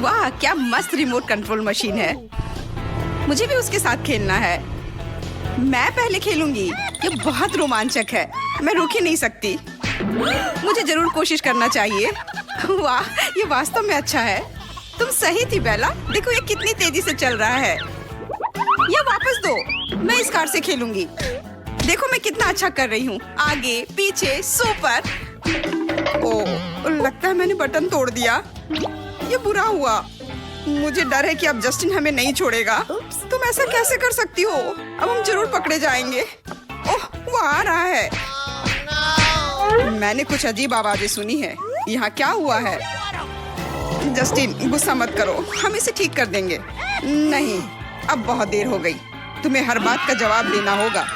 वाह, क्या मस्त रिमोट कंट्रोल मशीन है। मुझे भी उसके साथ खेलना है। मैं पहले खेलूंगी। ये बहुत रोमांचक है, मैं रुक ही नहीं सकती। मुझे जरूर कोशिश करना चाहिए। वाह, ये वास्तव में अच्छा है। तुम सही थी बेला, देखो ये कितनी तेजी से चल रहा है। ये वापस दो, मैं इस कार से खेलूंगी। देखो मैं कितना अच्छा कर रही हूँ, आगे पीछे सुपर। ओह, लगता है मैंने बटन तोड़ दिया। ये बुरा हुआ। मुझे डर है कि अब जस्टिन हमें नहीं छोड़ेगा। तुम ऐसा कैसे कर सकती हो? अब हम जरूर पकड़े जाएंगे। ओह, वो आ रहा है। मैंने कुछ अजीब आवाजें सुनी है। यहाँ क्या हुआ है? जस्टिन, गुस्सा मत करो, हम इसे ठीक कर देंगे। नहीं, अब बहुत देर हो गई। तुम्हें हर बात का जवाब देना होगा।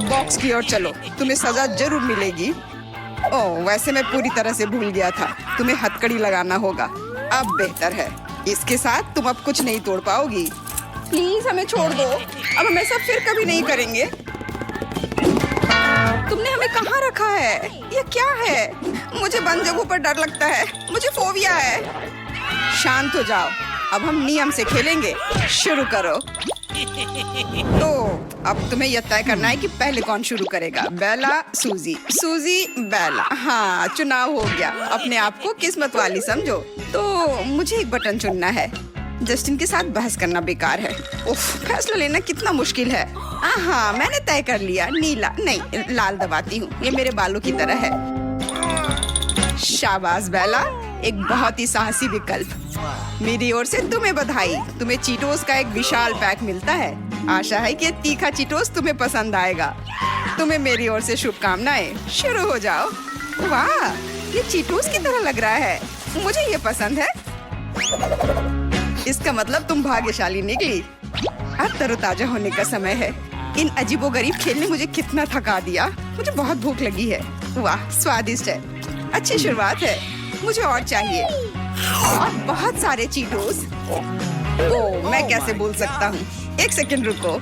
बॉक्स की ओर चलो, तुम्हें सजा जरूर मिलेगी। ओह, वैसे मैं पूरी तरह से भूल गया था। तुम्हें हथकड़ी लगाना होगा। अब बेहतर है। इसके साथ तुम अब कुछ नहीं तोड़ पाओगी। प्लीज हमें छोड़ दो। अब हम ऐसा फिर कभी नहीं करेंगे। तुमने हमें कहाँ रखा है? ये क्या है? मुझे बंद जगहों पर डर लगता है। मुझे फोबिया है। शांत हो जाओ, अब हम नियम से खेलेंगे। शुरू करो। तो अब तुम्हें यह तय करना है कि पहले कौन शुरू करेगा। बेला, सूजी, सूजी, बेला। हाँ, चुनाव हो गया। अपने आप को किस्मत वाली समझो। तो मुझे एक बटन चुनना है। जस्टिन के साथ बहस करना बेकार है। उफ, फैसला लेना कितना मुश्किल है। हाँ, मैंने तय कर लिया। नीला नहीं, लाल दबाती हूँ। ये मेरे बालों की तरह है। शाबाश बेला, एक बहुत ही साहसी विकल्प। मेरी ओर से तुम्हें बधाई। तुम्हें चीटोस का एक विशाल पैक मिलता है। आशा है कि तीखा चीटोस तुम्हें पसंद आएगा। तुम्हें मेरी ओर से शुभकामनाएं। शुरू हो जाओ। वाह, ये चीटोस की तरह लग रहा है। मुझे ये पसंद है। इसका मतलब तुम भाग्यशाली निकली। अब तरोताजा होने का समय है। इन अजीबोगरीब खेल ने मुझे कितना थका दिया। मुझे बहुत भूख लगी है। वाह, स्वादिष्ट है। अच्छी शुरुआत है। मुझे और चाहिए, और बहुत सारे चीटोस। ओह, मैं कैसे भूल सकता हूँ। एक सेकंड रुको।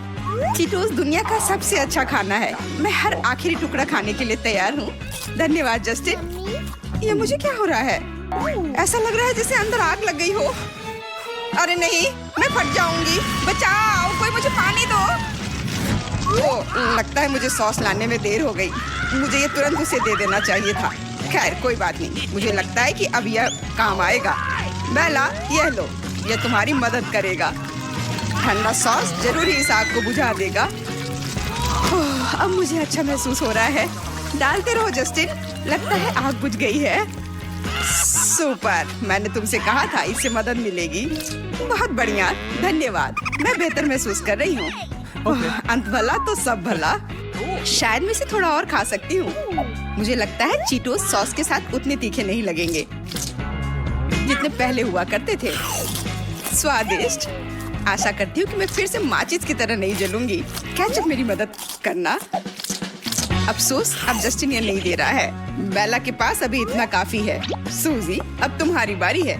चीटोस दुनिया का सबसे अच्छा खाना है। मैं हर आखिरी टुकड़ा खाने के लिए तैयार हूँ। धन्यवाद जस्टिन। ये मुझे क्या हो रहा है? ऐसा लग रहा है जैसे अंदर आग लग गई हो। अरे नहीं, मैं फट जाऊंगी। बचाओ, कोई मुझे पानी दो। ओह, लगता है मुझे सॉस लाने में देर हो गई। मुझे ये तुरंत उसे दे देना चाहिए था। खैर, कोई बात नहीं। मुझे लगता है कि अब यह काम आएगा। बेला, यह लो, यह तुम्हारी मदद करेगा। ठंडा सॉस जरूर ही इस आग को बुझा देगा। अब मुझे अच्छा महसूस हो रहा है। डालते रहो जस्टिन। लगता है आग बुझ गई है। सुपर, मैंने तुमसे कहा था इससे मदद मिलेगी। बहुत बढ़िया, धन्यवाद। मैं बेहतर महसूस कर रही हूँ। अंत भला तो सब भला। शायद मैं इसे थोड़ा और खा सकती हूँ। मुझे लगता है चीटोस सॉस के साथ उतने तीखे नहीं लगेंगे जितने पहले हुआ करते थे। स्वादिष्ट। आशा करती हूँ कि मैं फिर से माचिस की तरह नहीं जलूंगी। केचप मेरी मदद करना। अफसोस, अब जस्टिन ये नहीं दे रहा है। बेला के पास अभी इतना काफी है। सूजी, अब तुम्हारी बारी है।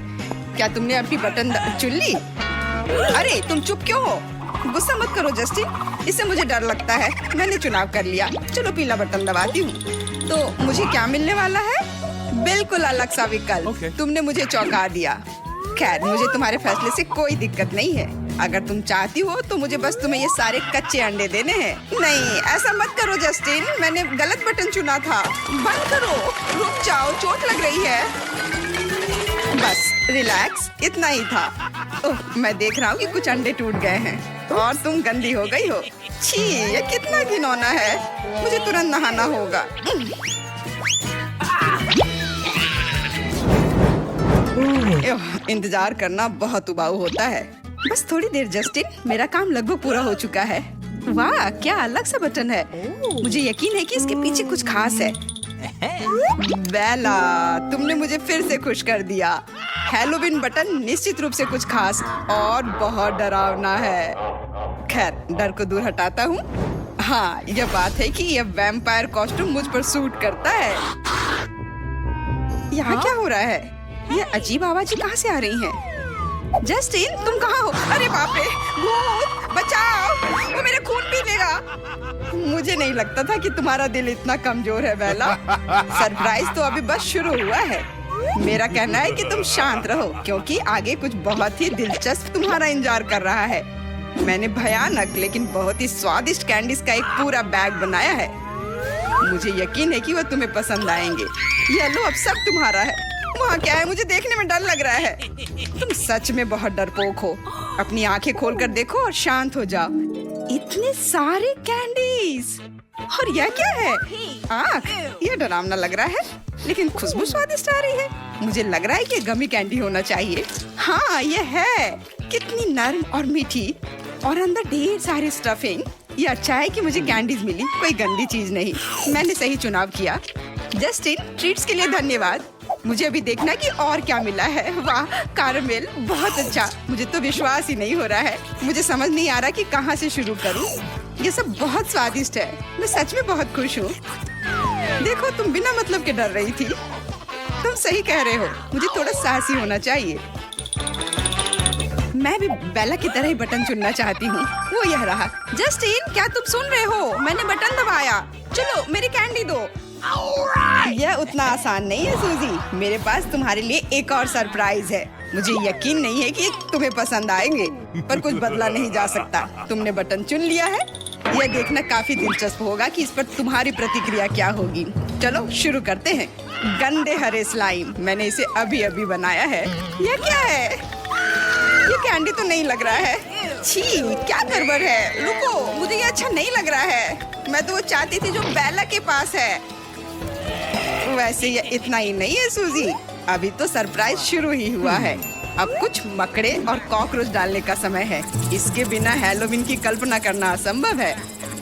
क्या तुमने अपनी बटन चुन ली? अरे, तुम चुप क्यों हो? गुस्सा मत करो जस्टिन, इससे मुझे डर लगता है। मैंने चुनाव कर लिया। चलो पीला बटन दबाती हूँ। तो मुझे क्या मिलने वाला है? बिल्कुल अलग सा विकल्प। तुमने मुझे चौंका दिया। खैर, मुझे तुम्हारे फैसले से कोई दिक्कत नहीं है। अगर तुम चाहती हो तो मुझे बस तुम्हें ये सारे कच्चे अंडे देने हैं। नहीं, ऐसा मत करो जस्टिन, मैंने गलत बटन चुना था। बंद करो, रुक जाओ, चोट लग रही है। बस रिलैक्स, इतना ही था। ओह, मैं देख रहा हूँ कि कुछ अंडे टूट गए हैं और तुम गंदी हो गई हो। छी, ये कितना घिनौना है। मुझे तुरंत नहाना होगा। इंतजार करना बहुत उबाऊ होता है। बस थोड़ी देर जस्टिन, मेरा काम लगभग पूरा हो चुका है। वाह, क्या अलग सा बटन है। मुझे यकीन है कि इसके पीछे कुछ खास है। बेला, तुमने मुझे फिर से खुश कर दिया। हैलोवीन बटन निश्चित रूप से कुछ खास और बहुत डरावना है। खैर, डर को दूर हटाता हूँ। हाँ, यह बात है कि यह वैम्पायर कॉस्ट्यूम मुझ पर सूट करता है। यहाँ क्या हो रहा है? ये अजीब आवाजें कहाँ से आ रही हैं? जस्टिन, तुम कहाँ हो? अरे बाप रे, भूत, बचाओ, वो मेरे खून पी लेगा। मुझे नहीं लगता था कि तुम्हारा दिल इतना कमजोर है बेला। सरप्राइज तो अभी बस शुरू हुआ है। मेरा कहना है कि तुम शांत रहो, क्योंकि आगे कुछ बहुत ही दिलचस्प तुम्हारा इंतजार कर रहा है। मैंने भयानक लेकिन बहुत ही स्वादिष्ट कैंडीज का एक पूरा बैग बनाया है। मुझे यकीन है कि वो तुम्हें पसंद आएंगे। ये लो, अब सब तुम्हारा है। वहाँ क्या है, मुझे देखने में डर लग रहा है। तुम सच में बहुत डरपोक हो। अपनी आंखें खोलकर देखो और शांत हो जाओ। इतने सारे कैंडीज, और यह क्या है? आँख। यह डरावना लग रहा है, लेकिन खुशबू स्वादिष्ट आ रही है। मुझे लग रहा है कि गमी कैंडी होना चाहिए। हाँ, ये है। कितनी नरम और मीठी, और अंदर ढेर सारी स्टफिंग। ये अच्छा है कि मुझे कैंडीज मिली, कोई गंदी चीज नहीं। मैंने सही चुनाव किया। जस्टिन, ट्रीट्स के लिए धन्यवाद। मुझे अभी देखना कि और क्या मिला है। वाह, कैरमेल, बहुत अच्छा। मुझे तो विश्वास ही नहीं हो रहा है। मुझे समझ नहीं आ रहा कि कहाँ से शुरू करूँ। ये सब बहुत स्वादिष्ट है। मैं सच में बहुत खुश हूँ। देखो, तुम बिना मतलब के डर रही थी। तुम सही कह रहे हो, मुझे थोड़ा साहसी होना चाहिए। मैं भी बेला की तरह ही बटन चुनना चाहती हूँ। वो यह रहा। जस्टिन, क्या तुम सुन रहे हो? मैंने बटन दबाया। चलो, मेरी कैंडी दो। यह उतना आसान नहीं है सूजी। मेरे पास तुम्हारे लिए एक और सरप्राइज है। मुझे यकीन नहीं है कि तुम्हें पसंद आएंगे, पर कुछ बदला नहीं जा सकता। तुमने बटन चुन लिया है। यह देखना काफी दिलचस्प होगा कि इस पर तुम्हारी प्रतिक्रिया क्या होगी। चलो शुरू करते हैं। गंदे हरे स्लाइम, मैंने इसे अभी अभी बनाया है। यह क्या है? ये कैंडी तो नहीं लग रहा है। छी, क्या गड़बड़ है। रुको, मुझे ये अच्छा नहीं लग रहा है। मैं तो वो चाहती थी जो बेला के पास है। वैसे ये इतना ही नहीं है सूजी, अभी तो सरप्राइज शुरू ही हुआ है। अब कुछ मकड़े और कॉकरोच डालने का समय है। इसके बिना हैलोवीन की कल्पना करना असंभव है।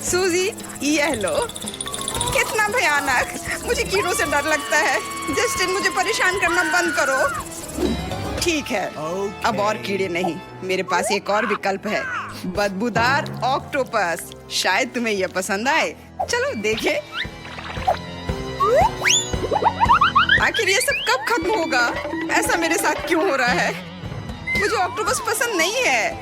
सूजी, यह लो। कितना भयानक, मुझे कीड़ों से डर लगता है। जस्टिन, मुझे परेशान करना बंद करो। ठीक है, अब और कीड़े नहीं। मेरे पास एक और विकल्प है, बदबूदार ऑक्टोपस। शायद तुम्हें यह पसंद आए। चलो देखें। आखिर ये सब कब खत्म होगा? ऐसा मेरे साथ क्यों हो रहा है? मुझे ऑक्टोपस पसंद नहीं है।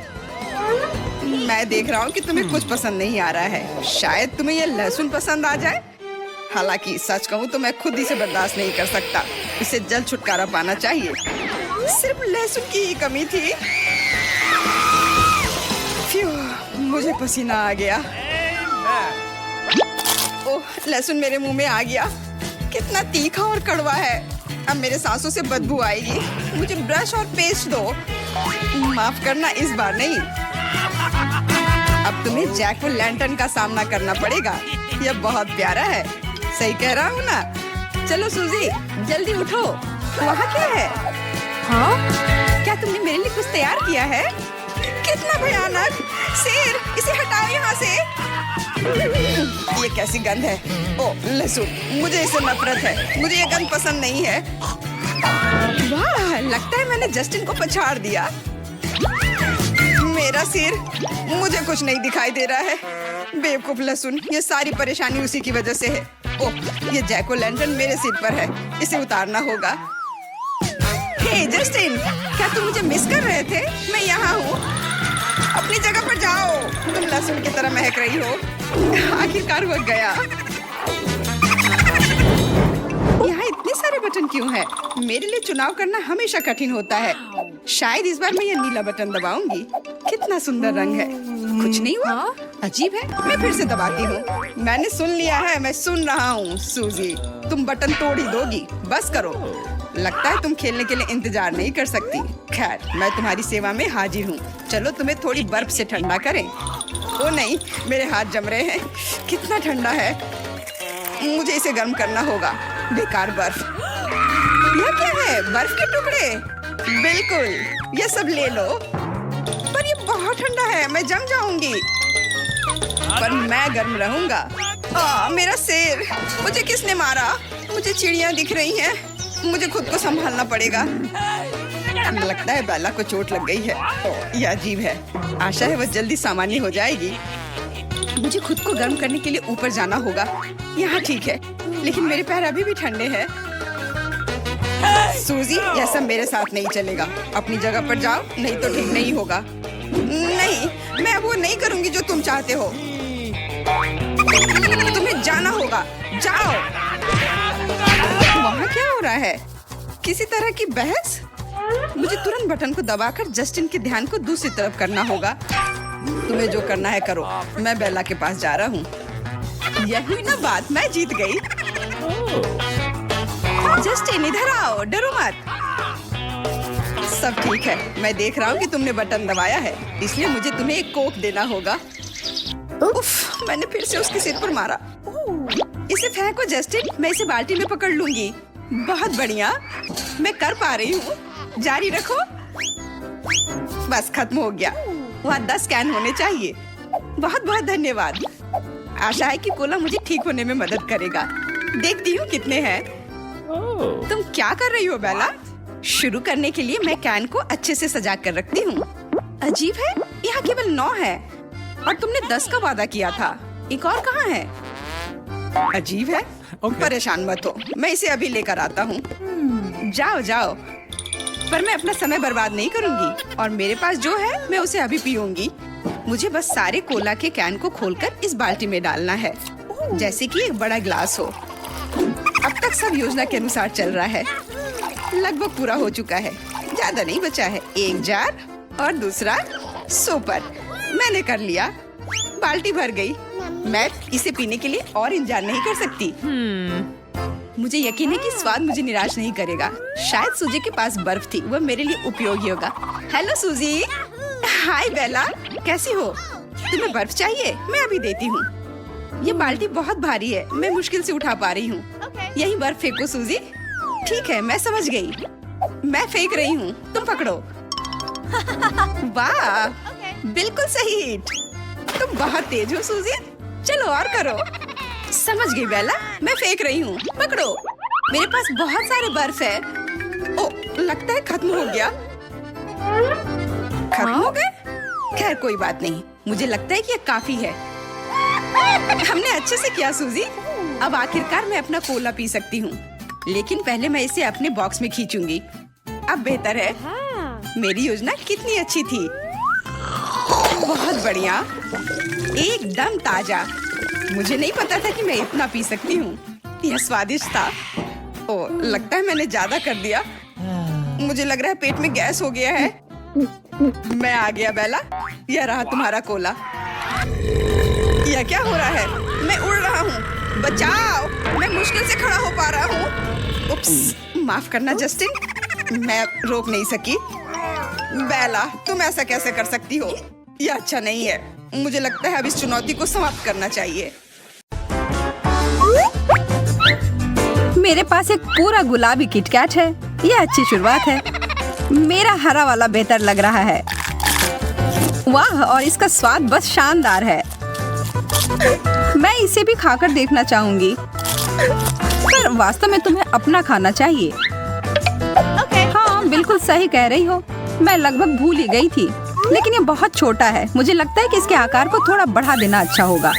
मैं देख रहा हूँ कि तुम्हें कुछ पसंद नहीं आ रहा है। शायद तुम्हें ये लहसुन पसंद आ जाए। हालांकि सच कहूँ तो मैं खुद इसे बर्दाश्त नहीं कर सकता। इसे जल्द छुटकारा पाना चाहिए। सिर्फ लहसुन की ही कमी थी। मुझे पसीना आ गया। ओह, लहसुन मेरे मुंह में आ गया। कितना तीखा और कड़वा है। अब मेरे सांसों से बदबू आएगी। मुझे ब्रश और पेस्ट दो। माफ करना, इस बार नहीं। अब तुम्हें जैक ओ लैंटर्न का सामना करना पड़ेगा। यह बहुत प्यारा है। सही कह रहा हूँ ना? चलो सूजी, जल्दी उठो। वहाँ क्या है? हाँ, क्या तुमने मेरे लिए कुछ तैयार किया है? कितना भयानक। शेर, इसे हटाओ यहाँ से। ये कैसी गंध है? ओ, लहसुन, मुझे इससे नफरत है। मुझे ये गंध पसंद नहीं है। वाह, लगता है मैंने जस्टिन को पछाड़ दिया। मेरा सिर, मुझे कुछ नहीं दिखाई दे रहा है। बेवकूफ लहसुन, ये सारी परेशानी उसी की वजह से है। ओह, ये जैक ओ लैंटर्न मेरे सिर पर है। इसे उतारना होगा। हे जस्टिन, क्या तुम मुझे मिस कर रहे थे? मैं यहाँ हूँ। अपनी जगह पर जाओ। तुम लहसुन की तरह महक रही हो। आखिरकार वो गया। यहाँ इतने सारे बटन क्यों हैं? मेरे लिए चुनाव करना हमेशा कठिन होता है। शायद इस बार मैं ये नीला बटन दबाऊंगी। कितना सुंदर रंग है। कुछ नहीं हुआ। अजीब है। मैं फिर से दबाती हूँ। मैंने सुन लिया है, मैं सुन रहा हूँ। सूजी, तुम बटन तोड़ ही दोगी। बस करो। लगता है तुम खेलने के लिए इंतजार नहीं कर सकती। खैर, मैं तुम्हारी सेवा में हाजिर हूँ। चलो तुम्हें थोड़ी बर्फ से ठंडा करें। ओ नहीं, मेरे हाथ जम रहे हैं। कितना ठंडा है। मुझे इसे गर्म करना होगा। बेकार बर्फ। यह क्या है? बर्फ के टुकड़े? बिल्कुल, ये सब ले लो। पर ये बहुत ठंडा है, मैं जम जाऊंगी। पर मैं गर्म रहूंगा। मेरा सिर, मुझे किसने मारा? मुझे चिड़ियां दिख रही हैं। मुझे खुद को संभालना पड़ेगा। लगता है बेला को चोट लग गई है। यह अजीब है। आशा है वह जल्दी सामान्य हो जाएगी। मुझे खुद को गर्म करने के लिए ऊपर जाना होगा। यहाँ ठीक है, लेकिन मेरे पैर अभी भी ठंडे हैं। सूजी, यह सब मेरे साथ नहीं चलेगा। अपनी जगह पर जाओ, नहीं तो ठीक नहीं होगा। नहीं, मैं वो नहीं करूँगी जो तुम चाहते हो। तुम्हें जाना होगा। जाओ। वहाँ क्या हो रहा है? किसी तरह की बहस? मुझे तुरंत बटन को दबाकर जस्टिन के ध्यान को दूसरी तरफ करना होगा। तुम्हें जो करना है करो, मैं बेला के पास जा रहा हूँ। यह हुई ना बात, मैं जीत गई। जस्टिन इधर आओ, डरो मत। सब ठीक है, मैं देख रहा हूँ कि तुमने बटन दबाया है, इसलिए मुझे तुम्हें एक कोक देना होगा। उफ, मैंने फिर से उसके सिर पर मारा। इसे फेंको जस्टिन, मैं इसे बाल्टी में पकड़ लूंगी। बहुत बढ़िया, मैं कर पा रही हूँ। जारी रखो। बस खत्म हो गया। वहाँ 10 कैन होने चाहिए। बहुत बहुत धन्यवाद। आशा है कि कोला मुझे ठीक होने में मदद करेगा। देखती हूँ कितने हैं। तुम क्या कर रही हो बेला? शुरू करने के लिए मैं कैन को अच्छे से सजा कर रखती हूँ। अजीब है, यहाँ केवल 9 है और तुमने 10 का वादा किया था। एक और कहाँ है? अजीब है। परेशान मत हो, मैं इसे अभी लेकर आता हूँ। जाओ जाओ, पर मैं अपना समय बर्बाद नहीं करूँगी और मेरे पास जो है मैं उसे अभी पीऊंगी। मुझे बस सारे कोला के कैन को खोलकर इस बाल्टी में डालना है, जैसे कि एक बड़ा ग्लास हो। अब तक सब योजना के अनुसार चल रहा है। लगभग पूरा हो चुका है, ज्यादा नहीं बचा है। एक जार और दूसरा सुपर। मैंने कर लिया, बाल्टी भर गई। मैं इसे पीने के लिए और इंतजार नहीं कर सकती। मुझे यकीन है कि स्वाद मुझे निराश नहीं करेगा। शायद सूजी के पास बर्फ थी, वह मेरे लिए उपयोगी होगा। हेलो सूजी। हाय बेला, कैसी हो? तुम्हें बर्फ चाहिए? मैं अभी देती हूँ। ये बाल्टी बहुत भारी है, मैं मुश्किल से उठा पा रही हूँ। यही बर्फ फेंको सूजी। ठीक है, मैं समझ गई। मैं फेंक रही हूँ, तुम पकड़ो। वाह, बिल्कुल सही हिट। तुम बहुत तेज हो सूजी। चलो और करो। समझ गई बेला, मैं फेंक रही हूँ, पकड़ो। मेरे पास बहुत सारे बर्फ है। ओ, लगता है खत्म हो गया। खत्म हो गए? खैर कोई बात नहीं, मुझे लगता है कि ये काफी है। हमने अच्छे से किया सूजी। अब आखिरकार मैं अपना कोला पी सकती हूँ, लेकिन पहले मैं इसे अपने बॉक्स में खींचूंगी। अब बेहतर है। मेरी योजना कितनी अच्छी थी। बहुत बढ़िया, एकदम ताजा। मुझे नहीं पता था कि मैं इतना पी सकती हूँ। यह स्वादिष्ट था। ओ, लगता है मैंने ज्यादा कर दिया। मुझे लग रहा है पेट में गैस हो गया है। मैं आ गया बेला, यह रहा तुम्हारा कोला। यह क्या हो रहा है? मैं उड़ रहा हूँ, बचाओ। मैं मुश्किल से खड़ा हो पा रहा हूँ। उप्स, माफ करना जस्टिन, मैं रोक नहीं सकी। बेला, तुम ऐसा कैसे कर सकती हो? यह अच्छा नहीं है। मुझे लगता है अब इस चुनौती को समाप्त करना चाहिए। मेरे पास एक पूरा गुलाबी किटकैट है। यह अच्छी शुरुआत है। मेरा हरा वाला बेहतर लग रहा है। वाह, और इसका स्वाद बस शानदार है। मैं इसे भी खाकर देखना चाहूंगी, पर वास्तव में तुम्हें अपना खाना चाहिए। हाँ, बिल्कुल सही कह रही हो। मैं लगभग भूल ही गई थी, लेकिन ये बहुत छोटा है। मुझे लगता है कि इसके आकार को थोड़ा बढ़ा देना अच्छा होगा।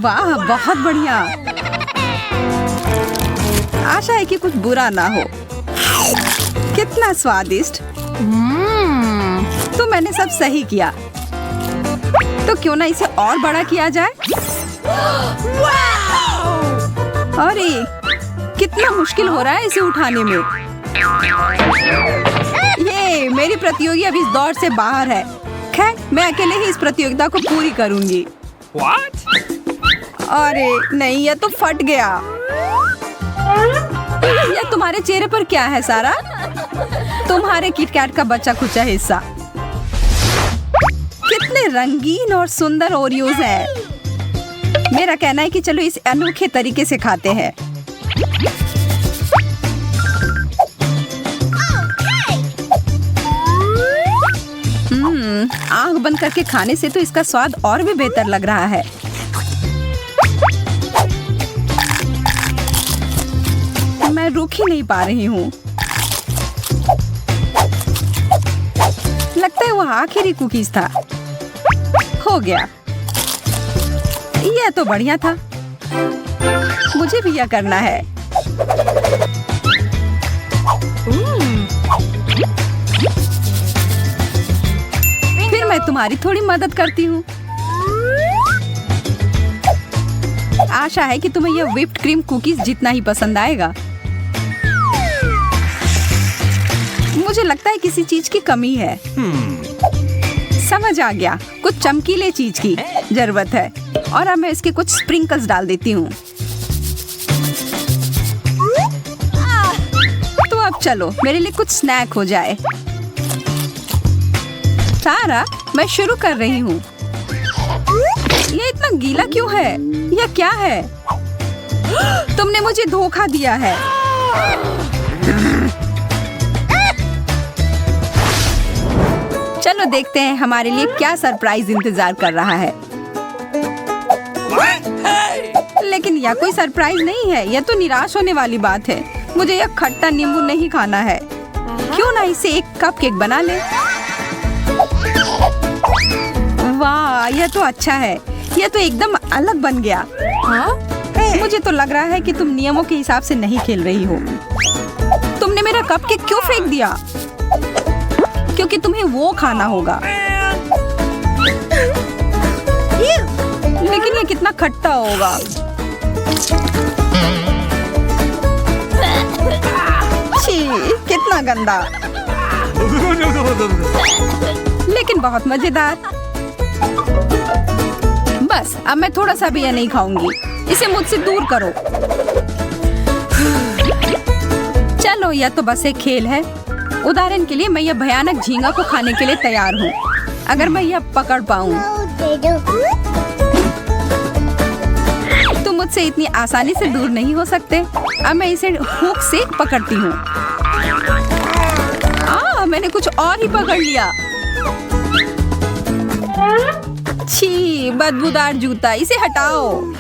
वाह, बहुत बढ़िया। आशा है कि कुछ बुरा ना हो। कितना स्वादिष्ट। तो मैंने सब सही किया, तो क्यों ना इसे और बड़ा किया जाए। अरे, कितना मुश्किल हो रहा है इसे उठाने में। ये मेरी प्रतियोगी अब इस दौड़ से बाहर है। खैर, मैं अकेले ही इस प्रतियोगिता को पूरी करूंगी। अरे नहीं, ये तो फट गया। यह तुम्हारे चेहरे पर क्या है सारा? तुम्हारे किटकैट का बचा खुचा हिस्सा। कितने रंगीन और सुंदर ओरियोज हैं। मेरा कहना है कि चलो इस अनोखे तरीके से खाते हैं। आंख बंद करके खाने से तो इसका स्वाद और भी बेहतर लग रहा है। मैं रुक ही नहीं पा रही हूँ। लगता है वो आखिरी कुकीज था। हो गया। यह तो बढ़िया था। मुझे भी यह करना है। फिर मैं तुम्हारी थोड़ी मदद करती हूँ। आशा है कि तुम्हें यह व्हिप्ड क्रीम कुकीज जितना ही पसंद आएगा। मुझे लगता है किसी चीज की कमी है। समझ आ गया, कुछ चमकीले चीज की जरूरत है। और अब मैं इसके कुछ स्प्रिंकल्स डाल देती हूँ। तो अब चलो मेरे लिए कुछ स्नैक हो जाए। सारा, मैं शुरू कर रही हूँ। ये इतना गीला क्यों है? यह क्या है? तुमने मुझे धोखा दिया है। चलो देखते हैं हमारे लिए क्या सरप्राइज इंतजार कर रहा है। लेकिन यह कोई सरप्राइज नहीं है, यह तो निराश होने वाली बात है। मुझे यह खट्टा नींबू नहीं खाना है। क्यों ना इसे एक कपकेक बना ले। वाह, यह तो अच्छा है। यह तो एकदम अलग बन गया। मुझे तो लग रहा है कि तुम नियमों के हिसाब से नहीं खेल रही हो। तुमने मेरा कपकेक क्यों फेंक दिया? क्योंकि तुम्हें वो खाना होगा। लेकिन ये कितना खट्टा होगा। छी, कितना गंदा। लेकिन बहुत मजेदार। बस अब मैं थोड़ा सा भी यह नहीं खाऊंगी। इसे मुझसे दूर करो। चलो, यह तो बस एक खेल है। उदाहरण के लिए मैं यह भयानक झींगा को खाने के लिए तैयार हूँ, अगर मैं यह पकड़ पाऊँ। तुम मुझसे इतनी आसानी से दूर नहीं हो सकते। अब मैं इसे हुक से पकड़ती हूँ। मैंने कुछ और ही पकड़ लिया। छी, बदबूदार जूता, इसे हटाओ।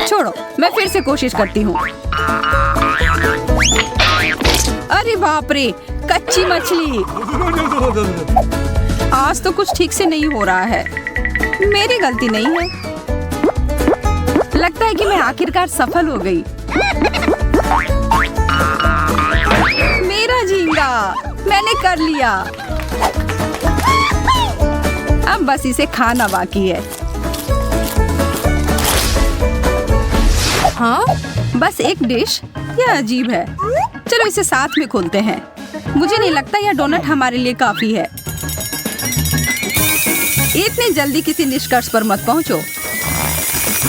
छोड़ो, मैं फिर से कोशिश करती हूँ। अरे बाप रे, कच्ची मछली। आज तो कुछ ठीक से नहीं हो रहा है। मेरी गलती नहीं है। लगता है कि मैं आखिरकार सफल हो गई। मेरा झींगा, मैंने कर लिया। अब बस इसे खाना बाकी है। हाँ, बस एक डिश। यह अजीब है। चलो इसे साथ में खोलते हैं। मुझे नहीं लगता यह डोनट हमारे लिए काफी है। इतनी जल्दी किसी निष्कर्ष पर मत पहुंचो।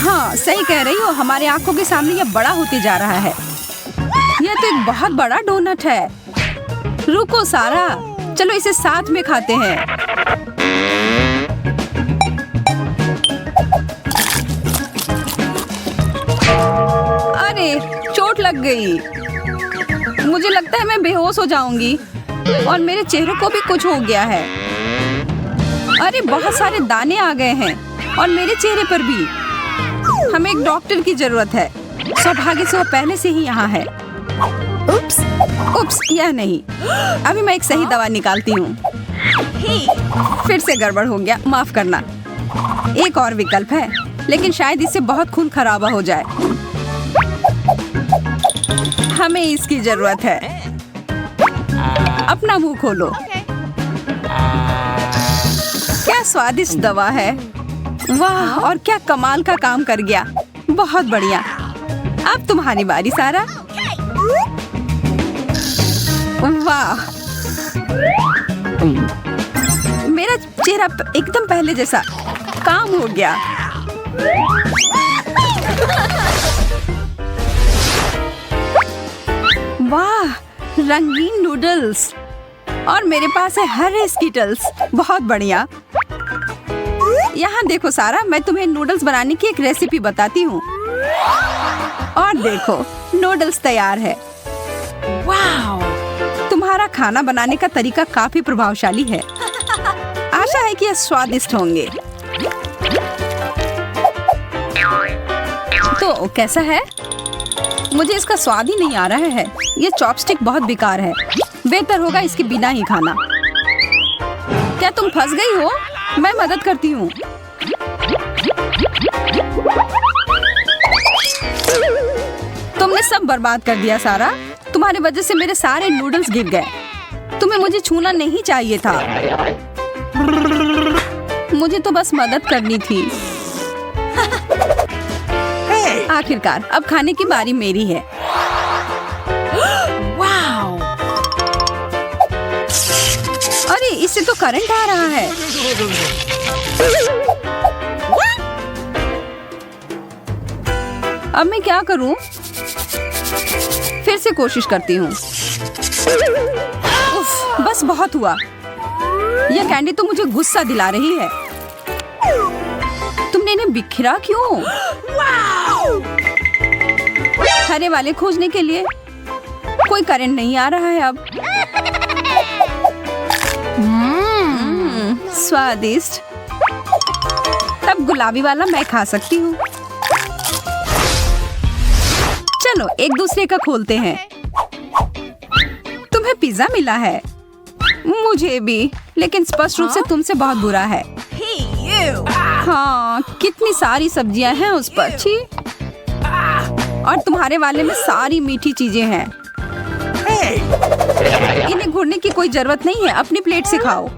हाँ, सही कह रही हो। हमारे आंखों के सामने यह बड़ा होते जा रहा है। यह तो एक बहुत बड़ा डोनट है। रुको सारा, चलो इसे साथ में खाते हैं। अरे, चोट लग गई। मुझे लगता है मैं बेहोश हो जाऊंगी। और मेरे चेहरे को भी कुछ हो गया है। अरे, बहुत सारे दाने आ गए हैं और मेरे चेहरे पर भी। हमें एक डॉक्टर की जरूरत है। सौभाग्य से वो पहले से ही यहाँ है। उप्स, यह नहीं। अभी मैं एक सही दवा निकालती हूँ। फिर से गड़बड़ हो गया, माफ करना। एक और विकल्प है, लेकिन शायद इससे बहुत खून खराबा हो जाए। हमें इसकी जरूरत है। अपना मुंह खोलो। क्या स्वादिष्ट दवा है। वाह, और क्या कमाल का काम कर गया। बहुत बढ़िया। अब तुम्हारी बारी सारा। वाह, मेरा चेहरा एकदम पहले जैसा काम हो गया। वाह, रंगीन नूडल्स। और मेरे पास है हरे स्किटल्स। बहुत बढ़िया। यहाँ देखो सारा, मैं तुम्हें नूडल्स बनाने की एक रेसिपी बताती हूँ। और देखो, नूडल्स तैयार है। वाह, तुम्हारा खाना बनाने का तरीका काफी प्रभावशाली है। आशा है कि यह स्वादिष्ट होंगे। तो कैसा है? मुझे इसका स्वाद ही नहीं आ रहा है। ये चॉपस्टिक बहुत बेकार है। बेहतर होगा इसके बिना ही खाना। क्या तुम फंस गई हो? मैं मदद करती हूँ। तुमने सब बर्बाद कर दिया सारा। तुम्हारी वजह से मेरे सारे नूडल्स गिर गए। तुम्हें मुझे छूना नहीं चाहिए था। मुझे तो बस मदद करनी थी। आखिरकार अब खाने की बारी मेरी है। इससे तो करंट आ रहा है। अब मैं क्या करूं? फिर से कोशिश करती हूँ। उफ, बस बहुत हुआ। यह कैंडी तो मुझे गुस्सा दिला रही है। तुमने इन्हें बिखरा क्यों? हरे वाले खोजने के लिए कोई करंट नहीं आ रहा है अब। स्वादिष्ट। तब गुलाबी वाला मैं खा सकती हूँ। चलो एक दूसरे का खोलते हैं। तुम्हें पिज्जा मिला है, मुझे भी, लेकिन स्पष्ट रूप से तुमसे बहुत बुरा है। हाँ, कितनी सारी सब्जियां हैं उस पर। छी। और तुम्हारे वाले में सारी मीठी चीजें हैं। इन्हें घुरने की कोई जरूरत नहीं है, अपनी प्लेट से खाओ।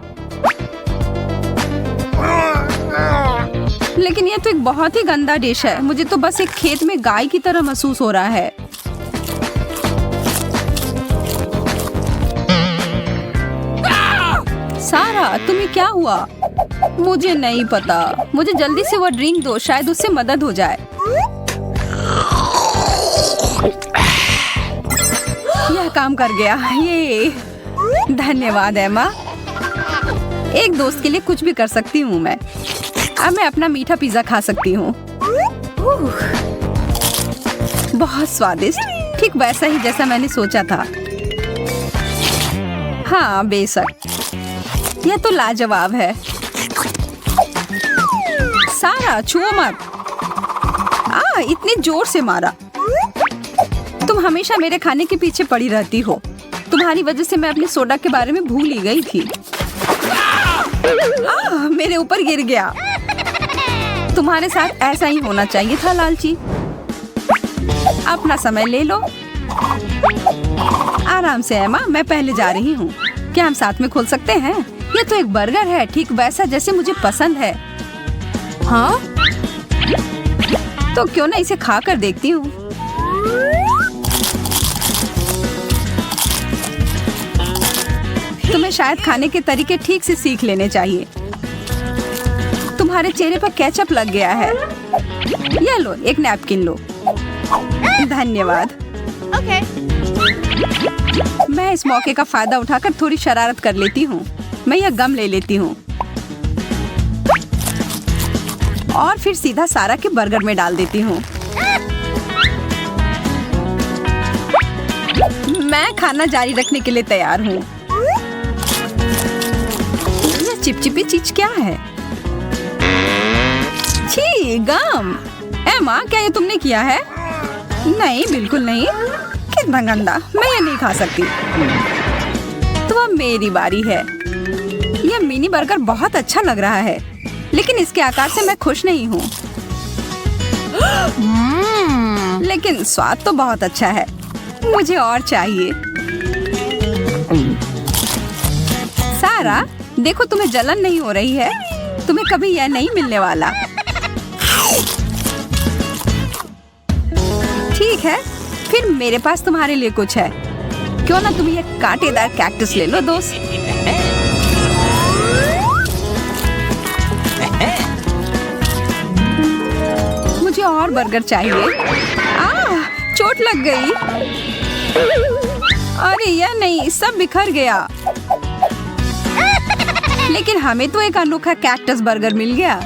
लेकिन यह तो एक बहुत ही गंदा डिश है। मुझे तो बस एक खेत में गाय की तरह महसूस हो रहा है। सारा, तुम्हें क्या हुआ? मुझे नहीं पता। मुझे जल्दी से वो ड्रिंक दो, शायद उससे मदद हो जाए। यह काम कर गया। ये धन्यवाद एमा। एक दोस्त के लिए कुछ भी कर सकती हूँ मैं। अब मैं अपना मीठा पिज्जा खा सकती हूँ। बहुत स्वादिष्ट, ठीक वैसा ही जैसा मैंने सोचा था। हाँ बेशक, यह तो लाजवाब है। सारा, छुओ मत। इतने जोर से मारा। तुम हमेशा मेरे खाने के पीछे पड़ी रहती हो। तुम्हारी वजह से मैं अपनी सोडा के बारे में भूल ही गई थी। मेरे ऊपर गिर गया। तुम्हारे साथ ऐसा ही होना चाहिए था लालची। अपना समय ले लो। आराम से एमा, मैं पहले जा रही हूँ। क्या हम साथ में खोल सकते हैं? ये तो एक बर्गर है, ठीक वैसा जैसे मुझे पसंद है। हाँ? तो क्यों ना इसे खा कर देखती हूँ। तुम्हें शायद खाने के तरीके ठीक से सीख लेने चाहिए। तुम्हारे चेहरे पर केचप लग गया है। ये लो, एक नैपकिन लो। धन्यवाद। मैं इस मौके का फायदा उठाकर थोड़ी शरारत कर लेती हूँ। मैं यह गम ले लेती हूँ और फिर सीधा सारा के बर्गर में डाल देती हूँ। मैं खाना जारी रखने के लिए तैयार हूँ। यह चिपचिपी चीज क्या है? छी, गम। एमा, क्या ये तुमने किया है? नहीं, बिल्कुल नहीं। कितना गंदा। मैं ये नहीं खा सकती। तो अब मेरी बारी है। यह मिनी बर्गर बहुत अच्छा लग रहा है, लेकिन इसके आकार से मैं खुश नहीं हूँ। लेकिन स्वाद तो बहुत अच्छा है। मुझे और चाहिए। सारा, देखो तुम्हें जलन नहीं हो रही है। तुम्हें कभी यह नहीं मिलने वाला। ठीक है, फिर मेरे पास तुम्हारे लिए कुछ है। क्यों ना तुम ये कांटेदार कैक्टस ले लो दोस्त। मुझे और बर्गर चाहिए। चोट लग गई। अरे यह नहीं, सब बिखर गया। लेकिन हमें तो एक अनोखा कैक्टस बर्गर मिल गया।